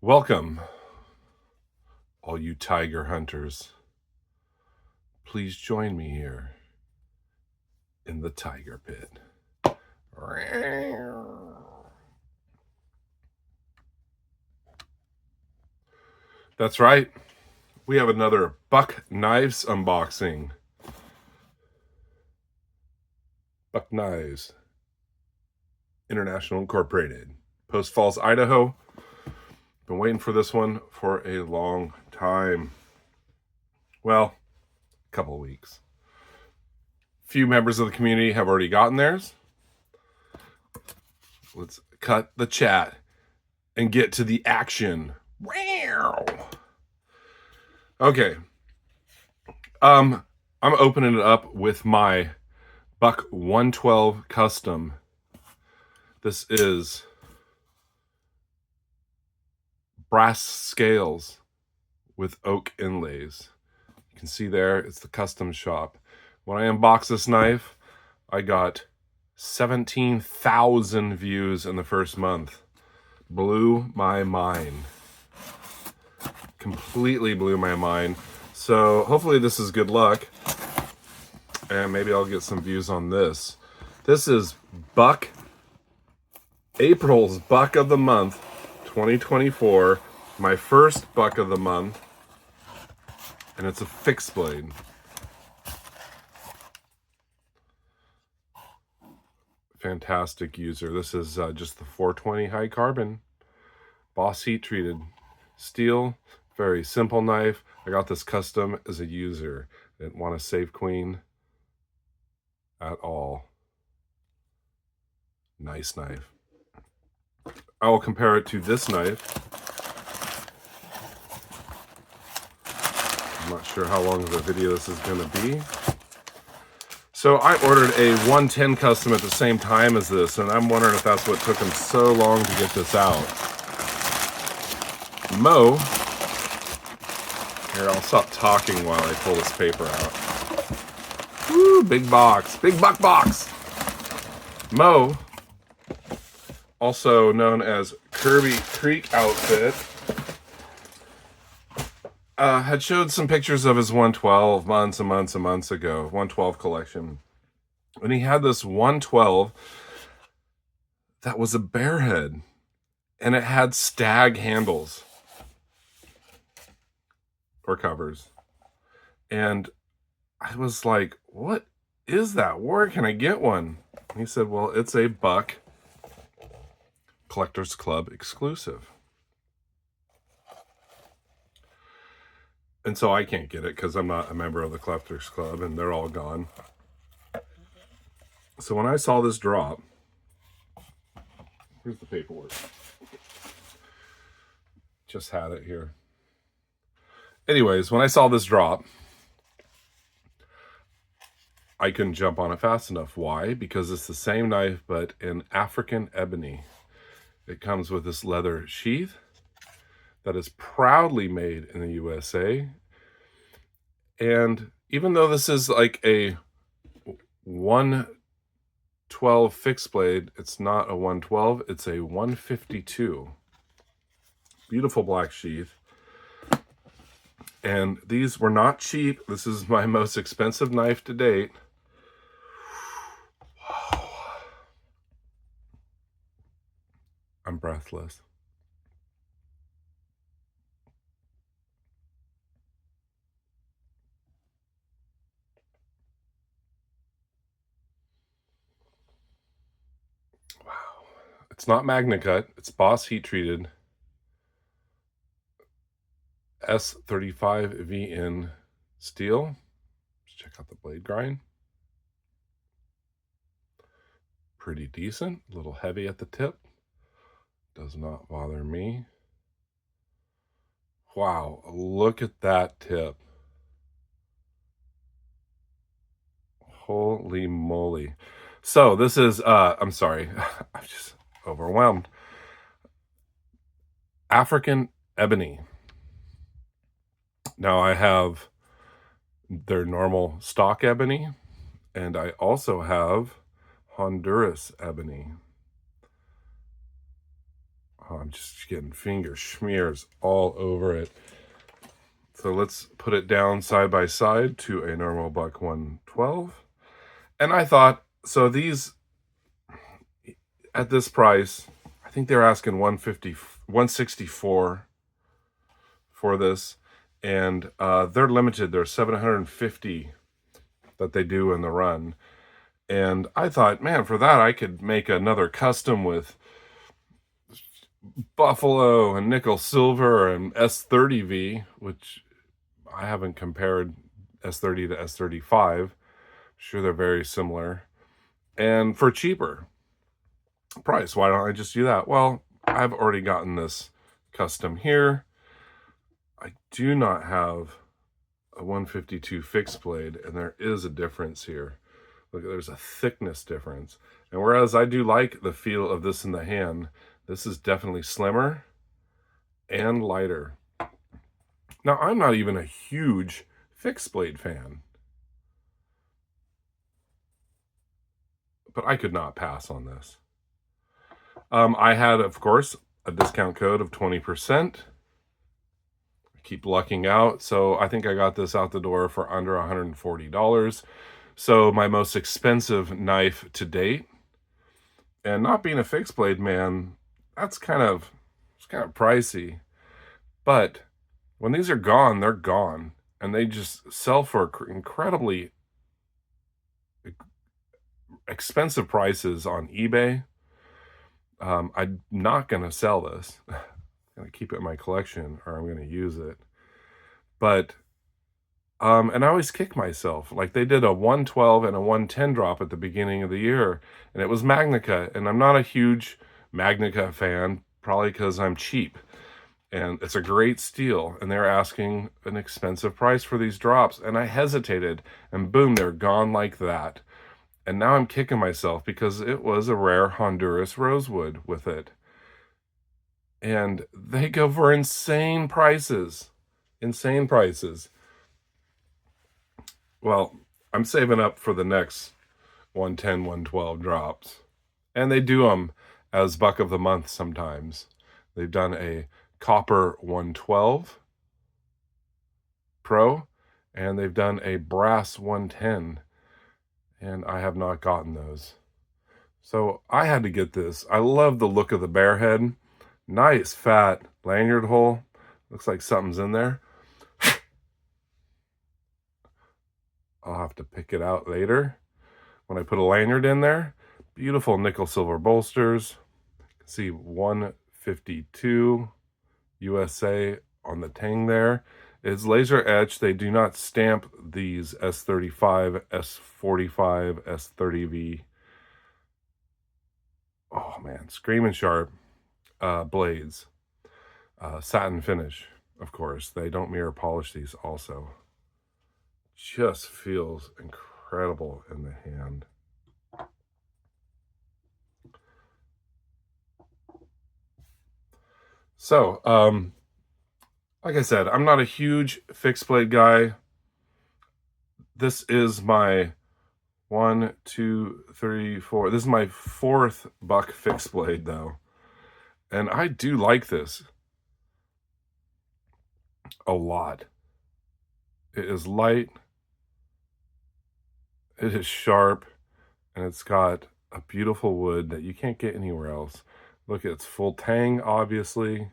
Welcome, all you tiger hunters. Please join me here in the tiger pit. That's right. We have another Buck Knives unboxing. Buck Knives International Incorporated, Post Falls, Idaho. Been waiting for this one for a long time. Well, a couple of weeks. Few members of the community have already gotten theirs. Let's cut the chat and get to the action. Okay. I'm opening it up with my Buck 112 Custom. This is brass scales with oak inlays. You can see there, it's the custom shop. When I unboxed this knife, I got 17,000 views in the first month. Blew my mind. Completely blew my mind. So hopefully this is good luck. And maybe I'll get some views on this. This is April's Buck of the Month, 2024. My first Buck of the Month. And it's a fixed blade. Fantastic user. This is just the 420 high carbon. Boss heat treated steel. Very simple knife. I got this custom as a user. Didn't want to save queen at all. Nice knife. I will compare it to this knife. I'm not sure how long of a video this is going to be. So I ordered a 110 custom at the same time as this, and I'm wondering if that's what took them so long to get this out. Mo, here, I'll stop talking while I pull this paper out. Woo, big box, big buck box. Mo, also known as Kirby Creek Outfit, had showed some pictures of his 112 months and months and months ago, 112 collection. And he had this 112 that was a bear head, and it had stag handles or covers. And I was like, what is that? Where can I get one? And he said, well, it's a Buck Collectors Club exclusive. And so I can't get it because I'm not a member of the Collectors Club and they're all gone. So when I saw this drop, here's the paperwork. Just had it here. Anyways, when I saw this drop, I couldn't jump on it fast enough. Why? Because it's the same knife, but in African ebony. It comes with this leather sheath that is proudly made in the USA. And even though this is like a 112 fixed blade, it's not a 112, it's a 152. Beautiful black sheath. And these were not cheap. This is my most expensive knife to date. Whoa. I'm breathless. Wow. It's not Magna Cut. It's Boss heat treated. S35VN steel. Let's check out the blade grind. Pretty decent. A little heavy at the tip. Does not bother me. Wow, look at that tip. Holy moly. So this is, I'm sorry, I'm just overwhelmed. African ebony. Now I have their normal stock ebony, and I also have Honduras ebony. I'm just getting finger smears all over it. So let's put it down side by side to a normal buck 112. And I thought, so these at this price, I think they're asking 164 for this. And they're limited. They're 750 that they do in the run. And I thought, man, for that, I could make another custom with Buffalo and nickel silver and S30V, which I haven't compared S30 to S35. I'm sure they're very similar. And for cheaper price, why don't I just do that? Well, I've already gotten this custom here. I do not have a 152 fixed blade, and there is a difference here. Look, there's a thickness difference. And whereas I do like the feel of this in the hand, this is definitely slimmer and lighter. Now, I'm not even a huge fixed blade fan, but I could not pass on this. I had, of course, a discount code of 20%. Keep lucking out. So I think I got this out the door for under $140. So my most expensive knife to date. And not being a fixed blade man, it's kind of pricey. But when these are gone, they're gone. And they just sell for incredibly expensive prices on eBay. I'm not going to sell this. I'm going to keep it in my collection, or I'm going to use it. But, and I always kick myself. Like, they did a 112 and a 110 drop at the beginning of the year, and it was Magnica. And I'm not a huge Magnica fan, probably because I'm cheap. And it's a great steal, and they're asking an expensive price for these drops. And I hesitated, and boom, they're gone like that. And now I'm kicking myself because it was a rare Honduras rosewood with it. And they go for insane prices. Insane prices. Well, I'm saving up for the next 110, 112 drops. And they do them as buck of the month sometimes. They've done a copper 112 Pro, and they've done a brass 110. And I have not gotten those. So I had to get this. I love the look of the bear head. Nice fat lanyard hole. Looks like something's in there. I'll have to pick it out later when I put a lanyard in there. Beautiful nickel silver bolsters. You can see 152 USA on the tang there. It's laser etched. They do not stamp these S35, S45, S30V. Oh man, screaming sharp blades. Satin finish, of course. They don't mirror polish these also. Just feels incredible in the hand. So, like I said, I'm not a huge fixed blade guy. This is my 1, 2, 3, 4. This is my 4th buck fixed blade, though. And I do like this a lot. It is light. It is sharp. And it's got a beautiful wood that you can't get anywhere else. Look, it's full tang, obviously.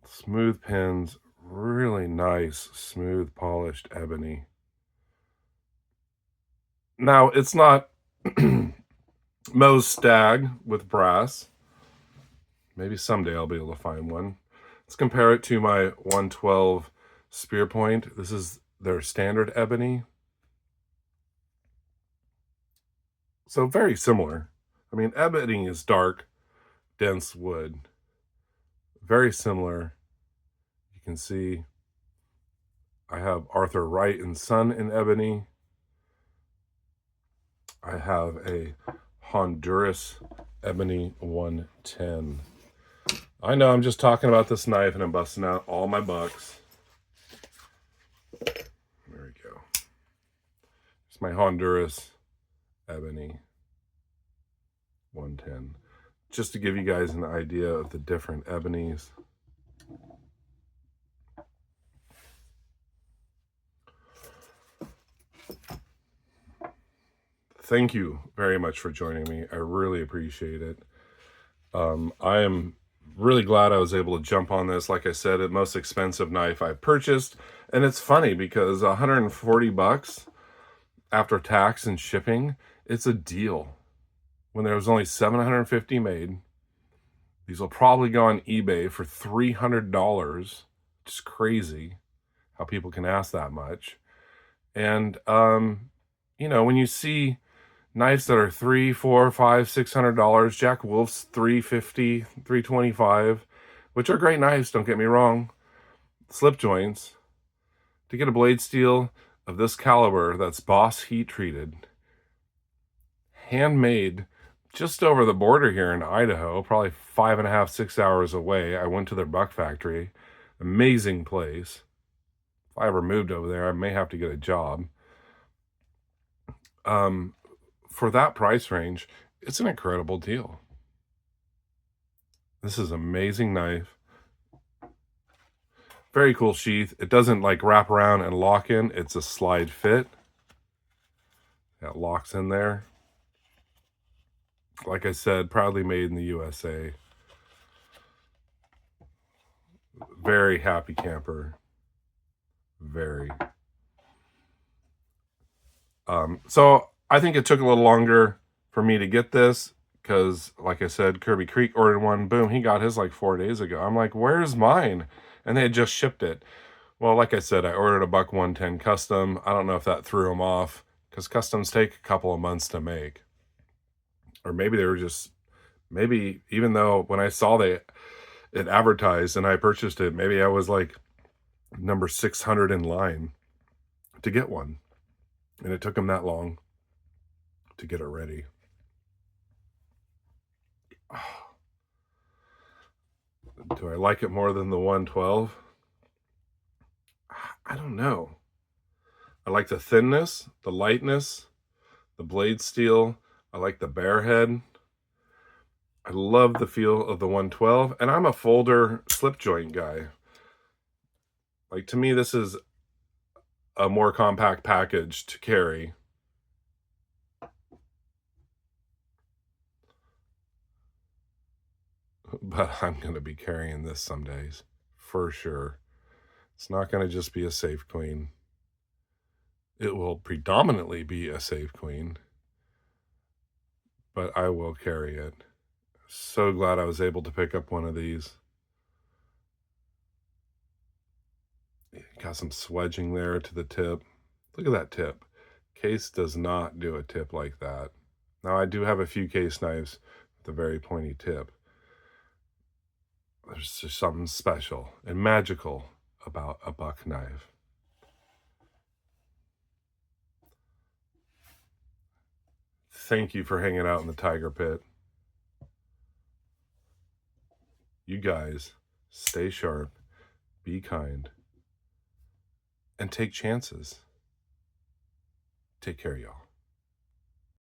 Smooth pins, really nice, smooth, polished ebony. Now, it's not Mohs Stag with brass. Maybe someday I'll be able to find one. Let's compare it to my 112 Spear Point. This is their standard ebony. So very similar. I mean, ebony is dark, dense wood. Very similar. You can see I have Arthur Wright and Son in ebony. I have a Honduras ebony 110. I know I'm just talking about this knife and I'm busting out all my bucks. There we go. It's my Honduras ebony 110. just to give you guys an idea of the different ebonies. Thank you very much for joining me. I really appreciate it. I am really glad I was able to jump on this. Like I said, the most expensive knife I purchased. And it's funny because 140 bucks after tax and shipping, it's a deal. When there was only 750 made, these will probably go on eBay for $300. It's crazy how people can ask that much. And you know, when you see knives that are $300, $400, $500, $600, Jack Wolf's $350, $325, which are great knives, don't get me wrong. Slip joints. To get a blade steel of this caliber that's Boss heat treated, handmade, just over the border here in Idaho, probably 5.5, 6 hours away. I went to their buck factory. Amazing place. If I ever moved over there, I may have to get a job. For that price range, it's an incredible deal. This is an amazing knife. Very cool sheath. It doesn't like wrap around and lock in. It's a slide fit. That locks in there. Like I said, proudly made in the USA. Very happy camper. Very. So I think it took a little longer for me to get this because, like I said, Kirby Creek ordered one. Boom, he got his like 4 days ago. I'm like, where's mine? And they had just shipped it. Well, like I said, I ordered a buck 110 custom. I don't know if that threw them off because customs take a couple of months to make. Or maybe they were just, maybe even though when I saw it advertised and I purchased it, maybe I was like number 600 in line to get one. And it took them that long to get it ready. Do I like it more than the 112? I don't know. I like the thinness, the lightness, the blade steel. I like the bare head. I love the feel of the 112, and I'm a folder slip joint guy. Like, to me, this is a more compact package to carry. But I'm going to be carrying this some days, for sure. It's not going to just be a safe queen. It will predominantly be a safe queen, but I will carry it. So glad I was able to pick up one of these. Got some swedging there to the tip. Look at that tip. Case does not do a tip like that. Now, I do have a few case knives with a very pointy tip. There's just something special and magical about a buck knife. Thank you for hanging out in the Tiger Pit. You guys, stay sharp, be kind, and take chances. Take care, y'all.